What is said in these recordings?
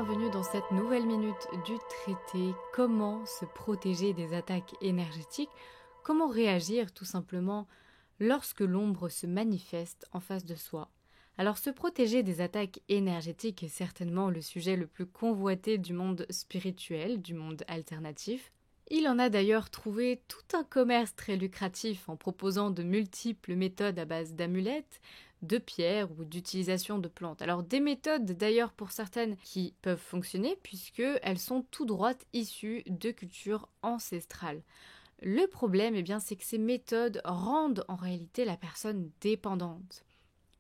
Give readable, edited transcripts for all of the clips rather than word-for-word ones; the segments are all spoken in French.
bienvenue dans cette nouvelle minute du traité. Comment se protéger des attaques énergétiques? Comment réagir tout simplement lorsque l'ombre se manifeste en face de soi? Alors se protéger des attaques énergétiques est certainement le sujet le plus convoité du monde spirituel, du monde alternatif. Il en a d'ailleurs trouvé tout un commerce très lucratif en proposant de multiples méthodes à base d'amulettes, de pierres ou d'utilisation de plantes. Alors des méthodes d'ailleurs pour certaines qui peuvent fonctionner puisqu'elles sont tout droites issues de cultures ancestrales. Le problème, c'est que ces méthodes rendent en réalité la personne dépendante.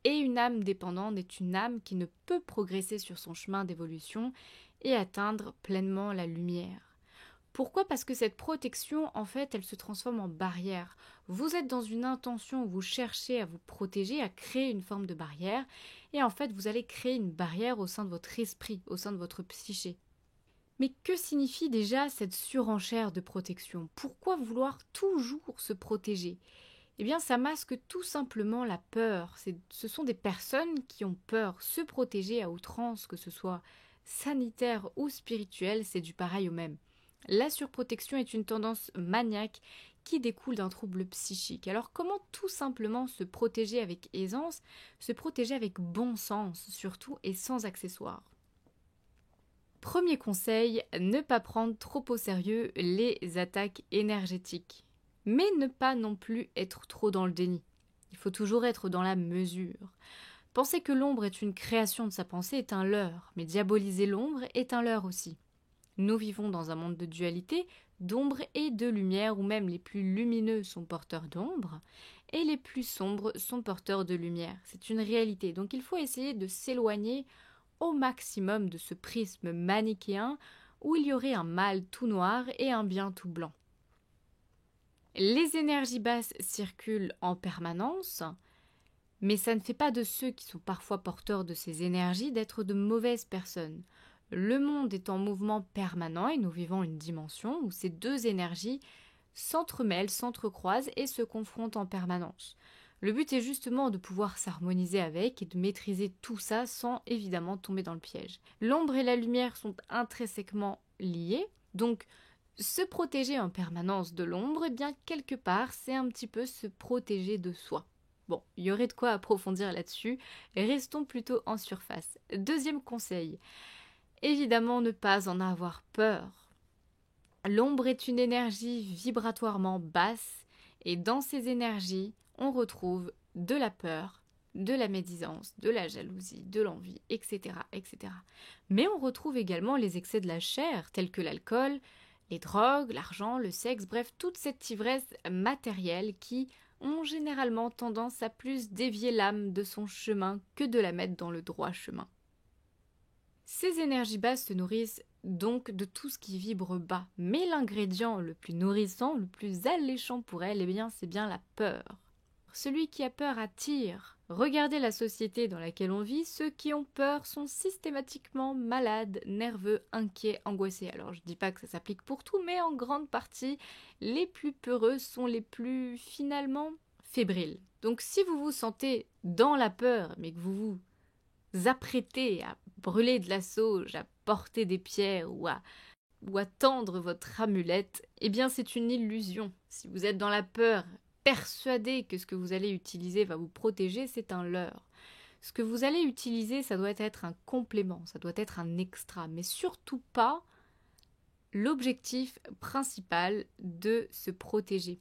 Et une âme dépendante est une âme qui ne peut progresser sur son chemin d'évolution et atteindre pleinement la lumière. Pourquoi? Parce que cette protection, en fait, elle se transforme en barrière. Vous êtes dans une intention où vous cherchez à vous protéger, à créer une forme de barrière, et en fait, vous allez créer une barrière au sein de votre esprit, au sein de votre psyché. Mais que signifie déjà cette surenchère de protection? Pourquoi vouloir toujours se protéger? Ça masque tout simplement la peur. Ce sont des personnes qui ont peur. Se protéger à outrance, que ce soit sanitaire ou spirituel, c'est du pareil au même. La surprotection est une tendance maniaque qui découle d'un trouble psychique. Alors comment tout simplement se protéger avec aisance, se protéger avec bon sens surtout et sans accessoires? Premier conseil, ne pas prendre trop au sérieux les attaques énergétiques. Mais ne pas non plus être trop dans le déni. Il faut toujours être dans la mesure. Penser que l'ombre est une création de sa pensée est un leurre, mais diaboliser l'ombre est un leurre aussi. Nous vivons dans un monde de dualité, d'ombre et de lumière, où même les plus lumineux sont porteurs d'ombre et les plus sombres sont porteurs de lumière. C'est une réalité, donc il faut essayer de s'éloigner au maximum de ce prisme manichéen où il y aurait un mal tout noir et un bien tout blanc. Les énergies basses circulent en permanence, mais ça ne fait pas de ceux qui sont parfois porteurs de ces énergies d'être de mauvaises personnes. Le monde est en mouvement permanent et nous vivons une dimension où ces deux énergies s'entremêlent, s'entrecroisent et se confrontent en permanence. Le but est justement de pouvoir s'harmoniser avec et de maîtriser tout ça sans évidemment tomber dans le piège. L'ombre et la lumière sont intrinsèquement liées, donc se protéger en permanence de l'ombre, quelque part, c'est un petit peu se protéger de soi. Bon, il y aurait de quoi approfondir là-dessus, restons plutôt en surface. Deuxième conseil, évidemment ne pas en avoir peur. L'ombre est une énergie vibratoirement basse et dans ces énergies, on retrouve de la peur, de la médisance, de la jalousie, de l'envie, etc., etc. Mais on retrouve également les excès de la chair, tels que l'alcool, les drogues, l'argent, le sexe, bref, toute cette ivresse matérielle qui ont généralement tendance à plus dévier l'âme de son chemin que de la mettre dans le droit chemin. Ces énergies basses se nourrissent donc de tout ce qui vibre bas, mais l'ingrédient le plus nourrissant, le plus alléchant pour elles, c'est bien la peur. Celui qui a peur attire. Regardez la société dans laquelle on vit, ceux qui ont peur sont systématiquement malades, nerveux, inquiets, angoissés. Alors je dis pas que ça s'applique pour tout, mais en grande partie, les plus peureux sont les plus finalement fébriles. Donc si vous vous sentez dans la peur, mais que vous vous apprêtez à brûler de la sauge, à porter des pierres ou à tendre votre amulette, c'est une illusion. Si vous êtes dans la peur, persuadé que ce que vous allez utiliser va vous protéger, c'est un leurre. Ce que vous allez utiliser, ça doit être un complément, ça doit être un extra, mais surtout pas l'objectif principal de se protéger.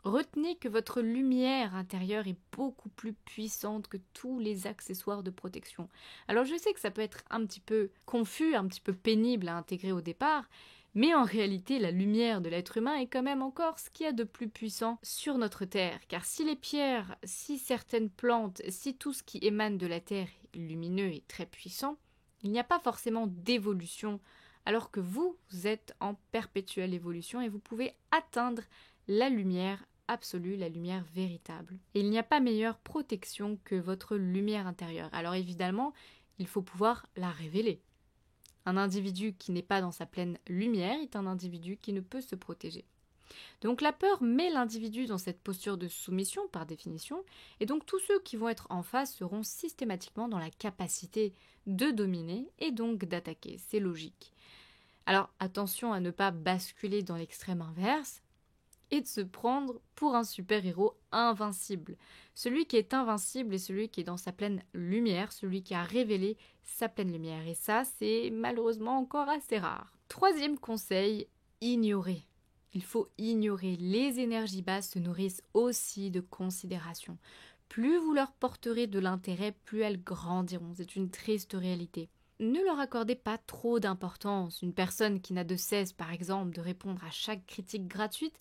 Retenez que votre lumière intérieure est beaucoup plus puissante que tous les accessoires de protection. Alors je sais que ça peut être un petit peu confus, un petit peu pénible à intégrer au départ, mais en réalité, la lumière de l'être humain est quand même encore ce qu'il y a de plus puissant sur notre Terre. Car si les pierres, si certaines plantes, si tout ce qui émane de la Terre est lumineux et très puissant, il n'y a pas forcément d'évolution, alors que vous êtes en perpétuelle évolution et vous pouvez atteindre la lumière absolue, la lumière véritable. Et il n'y a pas meilleure protection que votre lumière intérieure. Alors évidemment, il faut pouvoir la révéler. Un individu qui n'est pas dans sa pleine lumière est un individu qui ne peut se protéger. Donc la peur met l'individu dans cette posture de soumission par définition, et donc tous ceux qui vont être en face seront systématiquement dans la capacité de dominer et donc d'attaquer, c'est logique. Alors attention à ne pas basculer dans l'extrême inverse et de se prendre pour un super-héros invincible. Celui qui est invincible est celui qui est dans sa pleine lumière, celui qui a révélé sa pleine lumière. Et ça, c'est malheureusement encore assez rare. Troisième conseil, ignorer. Il faut ignorer. Les énergies basses se nourrissent aussi de considération. Plus vous leur porterez de l'intérêt, plus elles grandiront. C'est une triste réalité. Ne leur accordez pas trop d'importance. Une personne qui n'a de cesse, par exemple, de répondre à chaque critique gratuite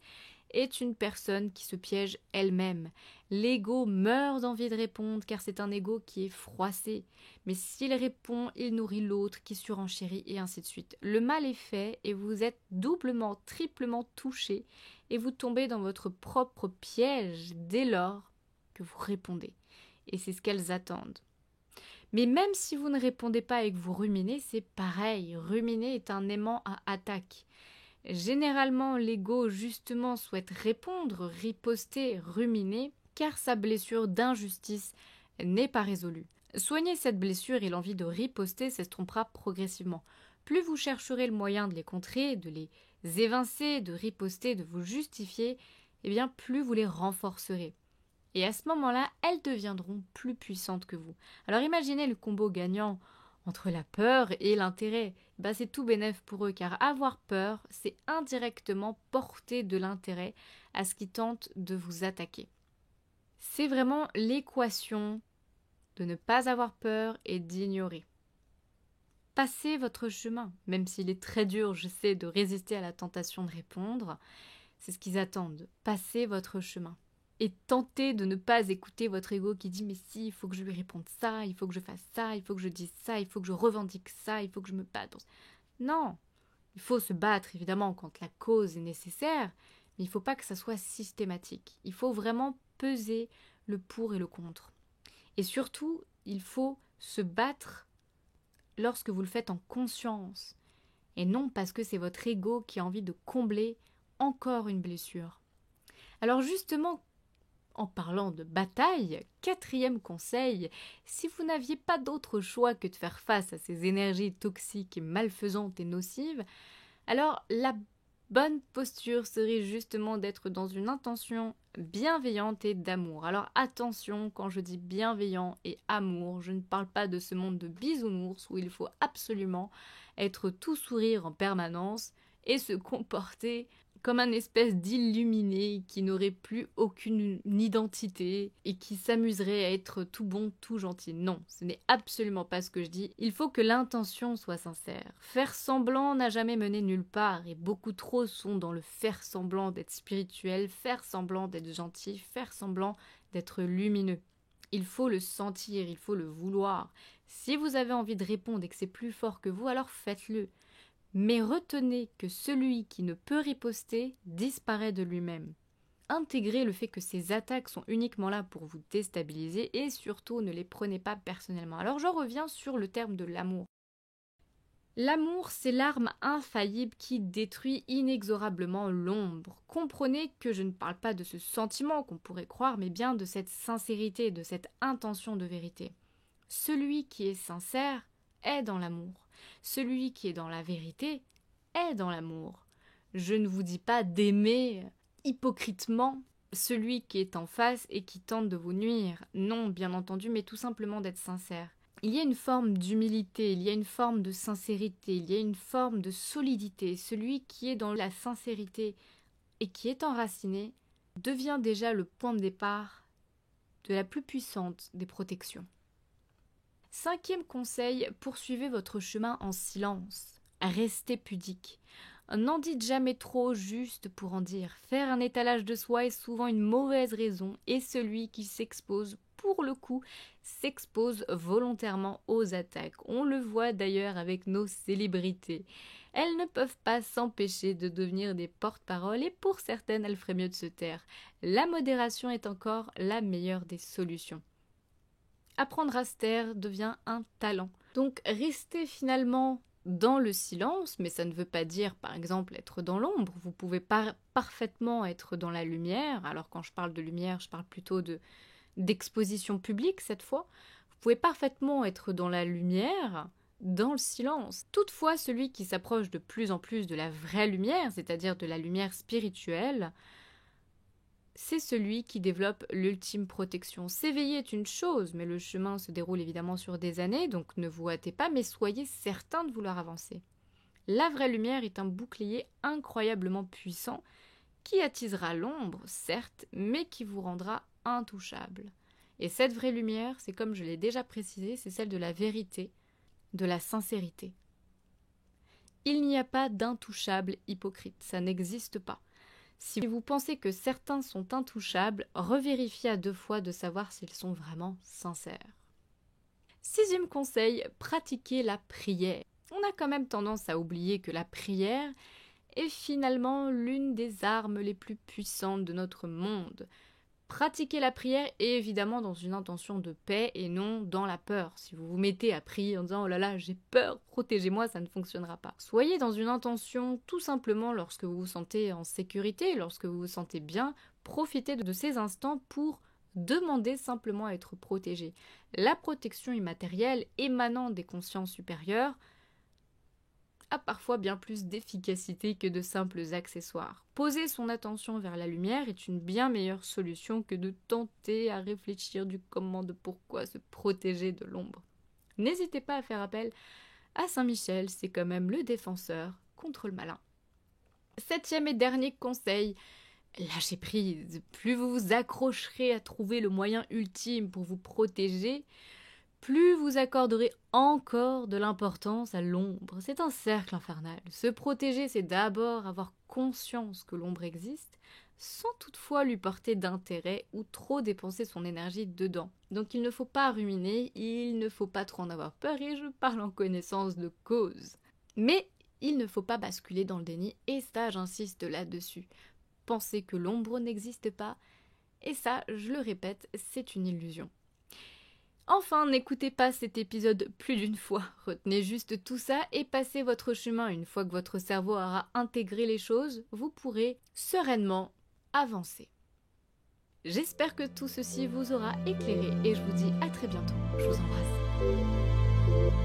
est une personne qui se piège elle-même. L'ego meurt d'envie de répondre car c'est un ego qui est froissé. Mais s'il répond, il nourrit l'autre qui surenchérit et ainsi de suite. Le mal est fait et vous êtes doublement, triplement touché et vous tombez dans votre propre piège dès lors que vous répondez. Et c'est ce qu'elles attendent. Mais même si vous ne répondez pas et que vous ruminez, c'est pareil. Ruminer est un aimant à attaque. Généralement, l'ego, justement, souhaite répondre, riposter, ruminer, car sa blessure d'injustice n'est pas résolue. Soigner cette blessure et l'envie de riposter s'estompera progressivement. Plus vous chercherez le moyen de les contrer, de les évincer, de riposter, de vous justifier, eh bien plus vous les renforcerez. Et à ce moment-là, elles deviendront plus puissantes que vous. Alors imaginez le combo gagnant entre la peur et l'intérêt. C'est tout bénef pour eux, car avoir peur, c'est indirectement porter de l'intérêt à ce qui tente de vous attaquer. C'est vraiment l'équation de ne pas avoir peur et d'ignorer. Passez votre chemin, même s'il est très dur, je sais, de résister à la tentation de répondre. C'est ce qu'ils attendent. Passez votre chemin. Et tentez de ne pas écouter votre ego qui dit « mais si, il faut que je lui réponde ça, il faut que je fasse ça, il faut que je dise ça, il faut que je revendique ça, il faut que je me batte. » Non, il faut se battre évidemment quand la cause est nécessaire, mais il ne faut pas que ça soit systématique. Il faut vraiment peser le pour et le contre. Et surtout, il faut se battre lorsque vous le faites en conscience, et non parce que c'est votre ego qui a envie de combler encore une blessure. Alors justement, en parlant de bataille, quatrième conseil, si vous n'aviez pas d'autre choix que de faire face à ces énergies toxiques et malfaisantes et nocives, alors la bonne posture serait justement d'être dans une intention bienveillante et d'amour. Alors attention, quand je dis bienveillant et amour, je ne parle pas de ce monde de bisounours où il faut absolument être tout sourire en permanence et se comporter comme un espèce d'illuminé qui n'aurait plus aucune identité et qui s'amuserait à être tout bon, tout gentil. Non, ce n'est absolument pas ce que je dis. Il faut que l'intention soit sincère. Faire semblant n'a jamais mené nulle part et beaucoup trop sont dans le faire semblant d'être spirituel, faire semblant d'être gentil, faire semblant d'être lumineux. Il faut le sentir, il faut le vouloir. Si vous avez envie de répondre et que c'est plus fort que vous, alors faites-le. Mais retenez que celui qui ne peut riposter disparaît de lui-même. Intégrez le fait que ces attaques sont uniquement là pour vous déstabiliser et surtout ne les prenez pas personnellement. Alors j'en reviens sur le terme de l'amour. L'amour, c'est l'arme infaillible qui détruit inexorablement l'ombre. Comprenez que je ne parle pas de ce sentiment qu'on pourrait croire, mais bien de cette sincérité, de cette intention de vérité. Celui qui est sincère est dans l'amour. Celui qui est dans la vérité est dans l'amour. Je ne vous dis pas d'aimer hypocritement celui qui est en face et qui tente de vous nuire. Non, bien entendu, mais tout simplement d'être sincère. Il y a une forme d'humilité, il y a une forme de sincérité, il y a une forme de solidité. Celui qui est dans la sincérité et qui est enraciné devient déjà le point de départ de la plus puissante des protections. Cinquième conseil, poursuivez votre chemin en silence. Restez pudique. N'en dites jamais trop juste pour en dire. Faire un étalage de soi est souvent une mauvaise raison et celui qui s'expose, pour le coup, s'expose volontairement aux attaques. On le voit d'ailleurs avec nos célébrités. Elles ne peuvent pas s'empêcher de devenir des porte-paroles et pour certaines, elles feraient mieux de se taire. La modération est encore la meilleure des solutions. Apprendre à se taire devient un talent. Donc restez finalement dans le silence, mais ça ne veut pas dire, par exemple, être dans l'ombre. Vous pouvez parfaitement être dans la lumière. Alors quand je parle de lumière, je parle plutôt d'exposition publique cette fois. Vous pouvez parfaitement être dans la lumière, dans le silence. Toutefois, celui qui s'approche de plus en plus de la vraie lumière, c'est-à-dire de la lumière spirituelle, c'est celui qui développe l'ultime protection. S'éveiller est une chose, mais le chemin se déroule évidemment sur des années, donc ne vous hâtez pas, mais soyez certain de vouloir avancer. La vraie lumière est un bouclier incroyablement puissant qui attisera l'ombre, certes, mais qui vous rendra intouchable. Et cette vraie lumière, c'est comme je l'ai déjà précisé, c'est celle de la vérité, de la sincérité. Il n'y a pas d'intouchable hypocrite, ça n'existe pas. Si vous pensez que certains sont intouchables, revérifiez à 2 fois de savoir s'ils sont vraiment sincères. 6e conseil, pratiquez la prière. On a quand même tendance à oublier que la prière est finalement l'une des armes les plus puissantes de notre monde. Pratiquez la prière et évidemment dans une intention de paix et non dans la peur. Si vous vous mettez à prier en disant « Oh là là, j'ai peur, protégez-moi », ça ne fonctionnera pas. Soyez dans une intention tout simplement lorsque vous vous sentez en sécurité, lorsque vous vous sentez bien, profitez de ces instants pour demander simplement à être protégé. La protection immatérielle émanant des consciences supérieures a parfois bien plus d'efficacité que de simples accessoires. Poser son attention vers la lumière est une bien meilleure solution que de tenter à réfléchir du comment, de pourquoi se protéger de l'ombre. N'hésitez pas à faire appel à Saint-Michel, c'est quand même le défenseur contre le malin. 7e et dernier conseil, lâchez prise. Plus vous vous accrocherez à trouver le moyen ultime pour vous protéger, plus vous accorderez encore de l'importance à l'ombre. C'est un cercle infernal. Se protéger, c'est d'abord avoir conscience que l'ombre existe, sans toutefois lui porter d'intérêt ou trop dépenser son énergie dedans. Donc il ne faut pas ruminer, il ne faut pas trop en avoir peur, et je parle en connaissance de cause. Mais il ne faut pas basculer dans le déni, et ça j'insiste là-dessus. Penser que l'ombre n'existe pas, et ça, je le répète, c'est une illusion. Enfin, n'écoutez pas cet épisode plus d'une fois, retenez juste tout ça et passez votre chemin. Une fois que votre cerveau aura intégré les choses, vous pourrez sereinement avancer. J'espère que tout ceci vous aura éclairé et je vous dis à très bientôt. Je vous embrasse.